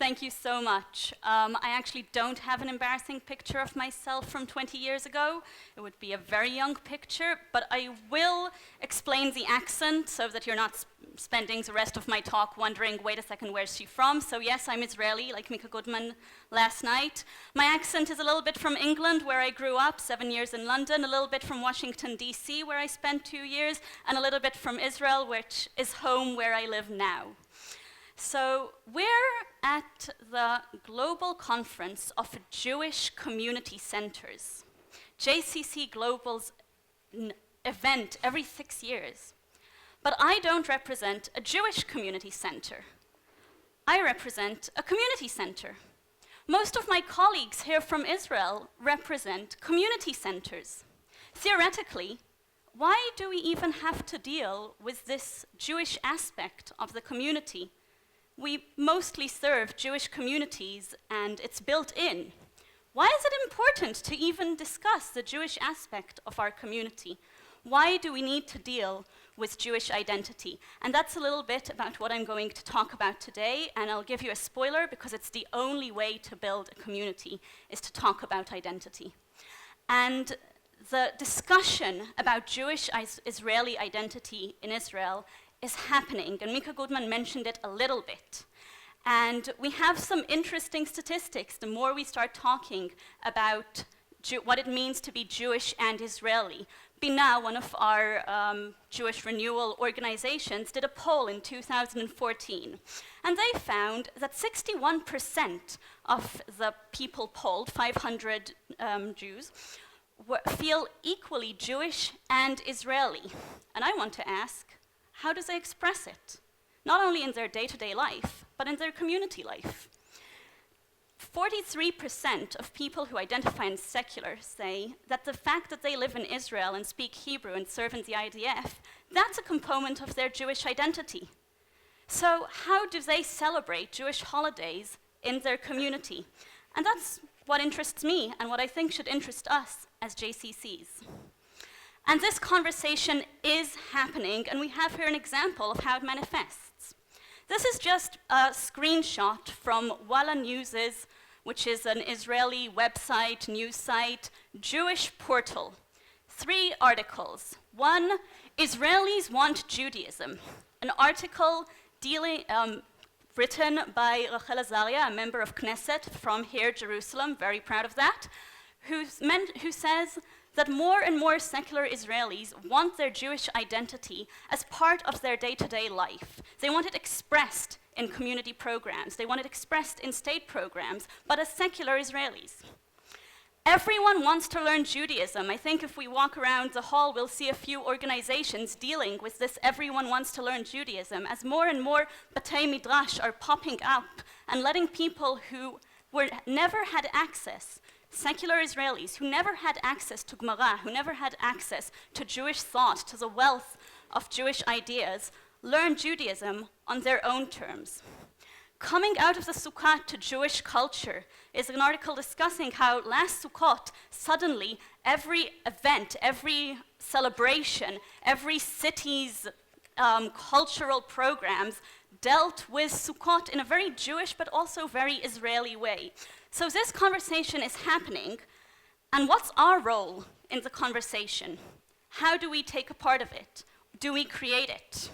Thank you so much. I actually don't have an embarrassing picture of myself from 20 years ago. It would be a very young picture, but I will explain the accent so that you're not spending the rest of my talk wondering, wait a second, where's she from? So yes, I'm Israeli, like Mika Goodman last night. My accent is a little bit from England, where I grew up, 7 years in London, a little bit from Washington, D.C., where I spent 2 years, and a little bit from Israel, which is home where I live now. So we're at the Global Conference of Jewish Community Centers, JCClobal event every 6 years. But I don't represent a Jewish community center. I represent a community center. Most of my colleagues here from Israel represent community centers. Theoretically, why do we even have to deal with this Jewish aspect of the community? We mostly serve Jewish communities and it's built in. Why is it important to even discuss the Jewish aspect of our community? Why do we need to deal with Jewish identity? And that's a little bit about what I'm going to talk about today, and I'll give you a spoiler because it's the only way to build a community is to talk about identity. And the discussion about Jewish-Israeli identity in Israel is happening, and Mika Goodman mentioned it a little bit. And we have some interesting statistics the more we start talking about what it means to be Jewish and Israeli. Bina, one of our Jewish renewal organizations, did a poll in 2014, and they found that 61% of the people polled, 500 Jews, feel equally Jewish and Israeli. And I want to ask, how do they express it? Not only in their day-to-day life, but in their community life. 43% of people who identify as secular say that the fact that they live in Israel and speak Hebrew and serve in the IDF, that's a component of their Jewish identity. So how do they celebrate Jewish holidays in their community? And that's what interests me and what I think should interest us as JCCs. And this conversation is happening, and we have here an example of how it manifests. This is just a screenshot from Walla News's, which is an Israeli website, news site, Jewish portal. 3 articles. 1, Israelis want Judaism. An article written by Rachel Azaria, a member of Knesset from here, Jerusalem, very proud of that, who says that more and more secular Israelis want their Jewish identity as part of their day-to-day life. They want it expressed in community programs. They want it expressed in state programs, but as secular Israelis. Everyone wants to learn Judaism. I think if we walk around the hall, we'll see a few organizations dealing with this everyone wants to learn Judaism, as more and more Batei Midrash are popping up and letting people who never had access, secular Israelis who never had access to Gemara, who never had access to Jewish thought, to the wealth of Jewish ideas, learn Judaism on their own terms. Coming out of the Sukkot to Jewish culture is an article discussing how last Sukkot, suddenly every event, every celebration, every city's cultural programs dealt with Sukkot in a very Jewish but also very Israeli way. So this conversation is happening, and what's our role in the conversation? How do we take a part of it? Do we create it?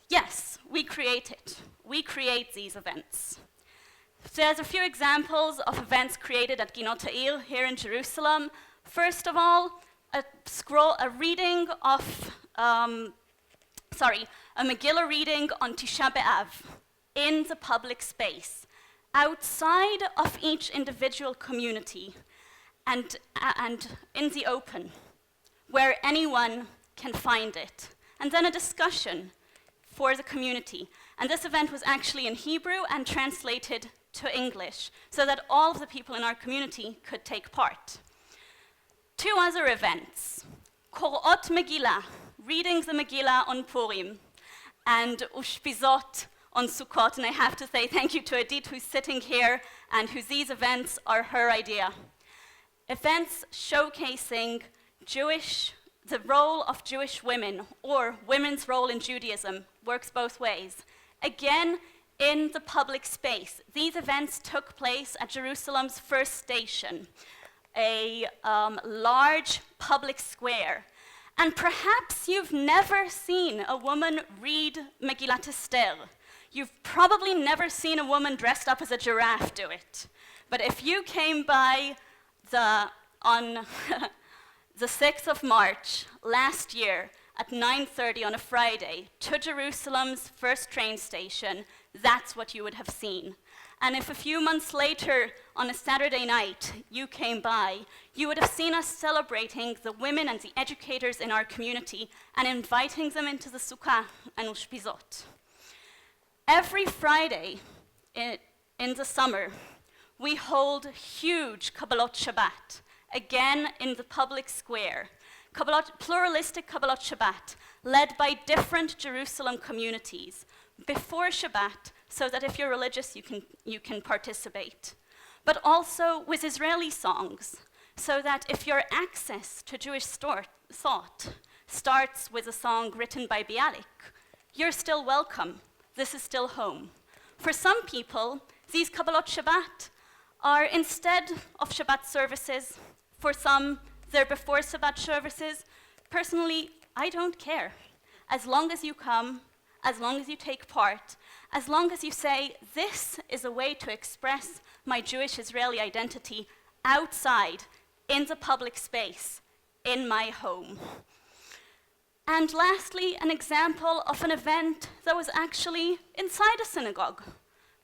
Yes, we create it. We create these events. There's a few examples of events created at Ginot here in Jerusalem. First of all, a Megillah reading on Tisha B'Av in the public space, outside of each individual community and in the open, where anyone can find it. And then a discussion for the community. And this event was actually in Hebrew and translated to English so that all of the people in our community could take part. 2 other events, Korot Megillah, reading the Megillah on Purim, and Ushpizot on Sukkot, and I have to say thank you to Edith, who's sitting here, and who these events are her idea. Events showcasing the role of Jewish women, or women's role in Judaism, works both ways. Again, in the public space. These events took place at Jerusalem's first station, a large public square. And perhaps you've never seen a woman read Megillat Esther. You've probably never seen a woman dressed up as a giraffe do it. But if you came by on the 6th of March last year at 9:30 on a Friday to Jerusalem's first train station, that's what you would have seen. And if a few months later on a Saturday night you came by, you would have seen us celebrating the women and the educators in our community and inviting them into the sukkah and ushpizot. Every Friday in the summer, we hold huge Kabbalot Shabbat, again in the public square. Pluralistic Kabbalot Shabbat, led by different Jerusalem communities, before Shabbat, so that if you're religious, you can participate. But also with Israeli songs, so that if your access to Jewish thought starts with a song written by Bialik, you're still welcome. This is still home. For some people, these Kabbalot Shabbat are instead of Shabbat services. For some, they're before Shabbat services. Personally, I don't care. As long as you come, as long as you take part, as long as you say, this is a way to express my Jewish Israeli identity outside, in the public space, in my home. And lastly, an example of an event that was actually inside a synagogue.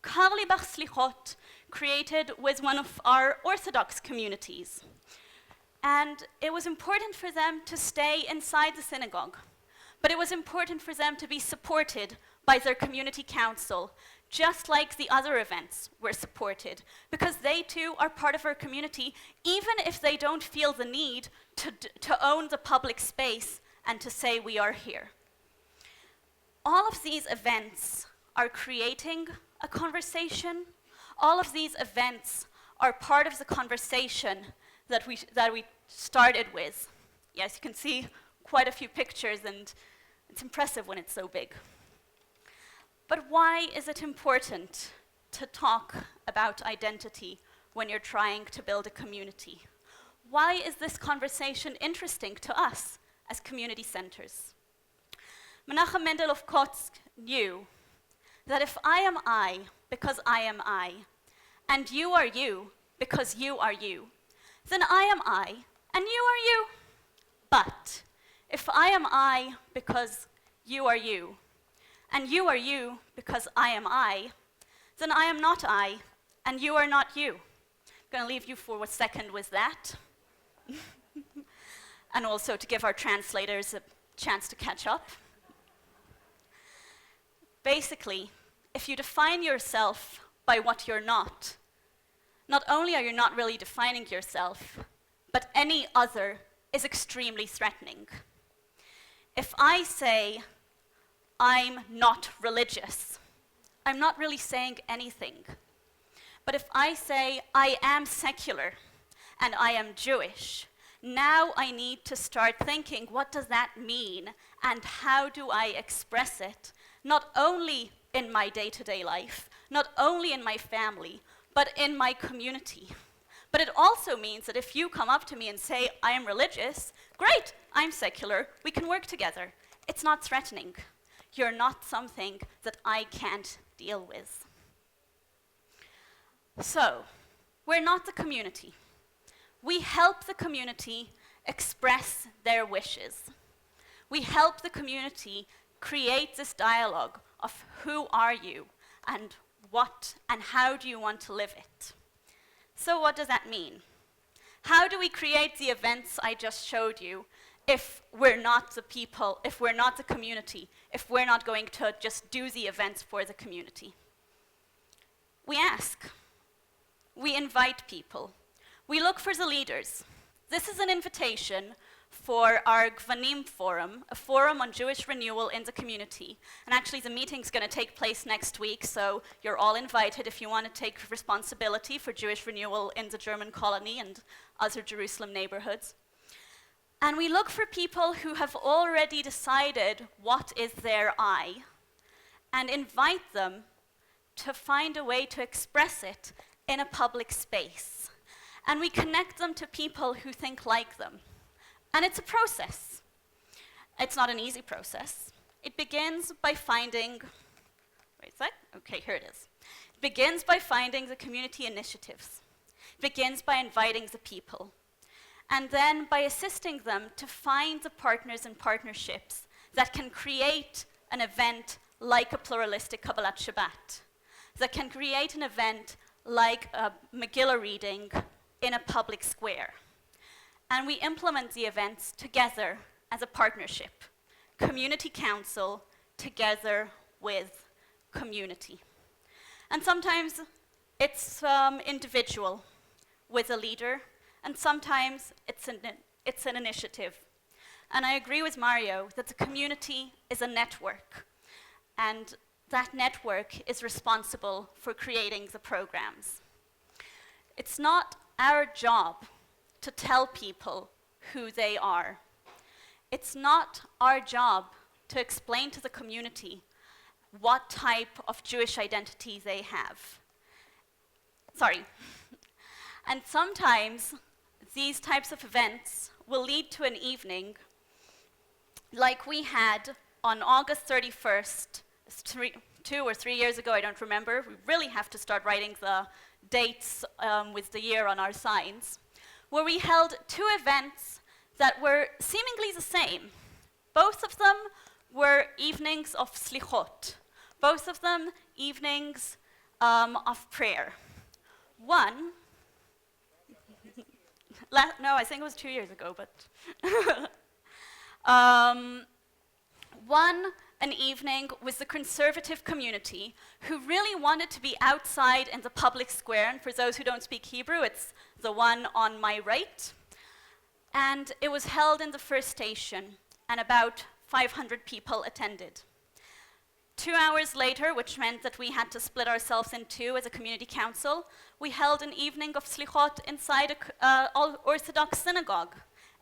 Karli Bach Slichot, created with one of our Orthodox communities. And it was important for them to stay inside the synagogue. But it was important for them to be supported by their community council, just like the other events were supported, because they too are part of our community, even if they don't feel the need to own the public space and to say we are here. All of these events are creating a conversation. All of these events are part of the conversation that we started with. Yes, you can see quite a few pictures, and it's impressive when it's so big. But why is it important to talk about identity when you're trying to build a community? Why is this conversation interesting to us as community centers? Menachem Mendel Kotsk knew that if I am I because I am I, and you are you because you are you, then I am I and you are you. But if I am I because you are you, and you are you because I am I, then I am not I, and you are not you. I'm going to leave you for a second with that. And also to give our translators a chance to catch up. Basically, if you define yourself by what you're not only are you not really defining yourself, but any other is extremely threatening. If I say, I'm not religious, I'm not really saying anything. But if I say, I am secular, and I am Jewish, now I need to start thinking, what does that mean, and how do I express it, not only in my day-to-day life, not only in my family, but in my community. But it also means that if you come up to me and say, I am religious, great, I'm secular, we can work together. It's not threatening. You're not something that I can't deal with. So, we're not the community. We help the community express their wishes. We help the community create this dialogue of who are you and what and how do you want to live it. So what does that mean? How do we create the events I just showed you if we're not the people, if we're not the community, if we're not going to just do the events for the community? We ask. We invite people. We look for the leaders. This is an invitation for our Gvanim Forum, a forum on Jewish renewal in the community. And actually the meeting's going to take place next week, so you're all invited if you want to take responsibility for Jewish renewal in the German colony and other Jerusalem neighborhoods. And we look for people who have already decided what is their I, and invite them to find a way to express it in a public space. And we connect them to people who think like them. And it's a process. It's not an easy process. It begins by finding, wait a sec, okay, here it is. It begins by finding the community initiatives. It begins by inviting the people. And then by assisting them to find the partners and partnerships that can create an event like a pluralistic Kabbalat Shabbat, that can create an event like a Megillah reading in a public square. And we implement the events together as a partnership, community council together with community. And sometimes it's individual with a leader, and sometimes it's an initiative. And I agree with Mario that the community is a network, and that network is responsible for creating the programs. It's not our job to tell people who they are. It's not our job to explain to the community what type of Jewish identity they have. Sorry. And sometimes these types of events will lead to an evening like we had on August 31st, 2 or 3 years ago, I don't remember. We really have to start writing the dates with the year on our signs, where we held 2 events that were seemingly the same. Both of them were evenings of slichot. Both of them evenings of prayer. One, no, I think it was 2 years ago, but one, an evening with the conservative community who really wanted to be outside in the public square. And for those who don't speak Hebrew, it's the one on my right. And it was held in the first station, and about 500 people attended. 2 hours later, which meant that we had to split ourselves in 2 as a community council, we held an evening of slichot inside an Orthodox synagogue.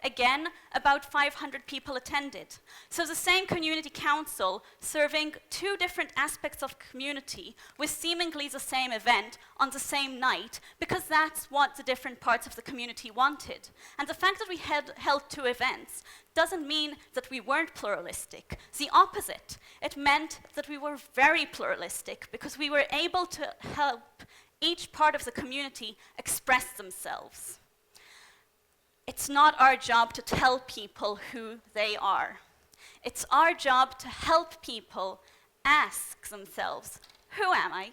Again, about 500 people attended. So the same community council serving 2 different aspects of community with seemingly the same event on the same night, because that's what the different parts of the community wanted. And the fact that we held 2 events doesn't mean that we weren't pluralistic. The opposite. It meant that we were very pluralistic because we were able to help each part of the community express themselves. It's not our job to tell people who they are. It's our job to help people ask themselves, who am I?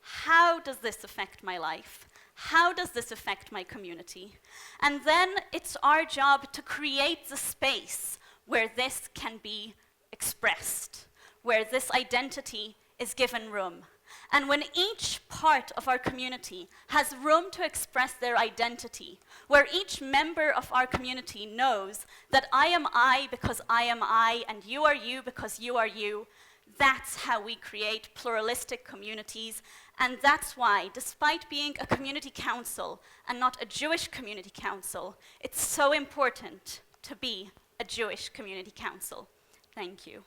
How does this affect my life? How does this affect my community? And then it's our job to create the space where this can be expressed, where this identity is given room. And when each part of our community has room to express their identity, where each member of our community knows that I am I because I am I, and you are you because you are you, that's how we create pluralistic communities. And that's why, despite being a community council and not a Jewish community council, it's so important to be a Jewish community council. Thank you.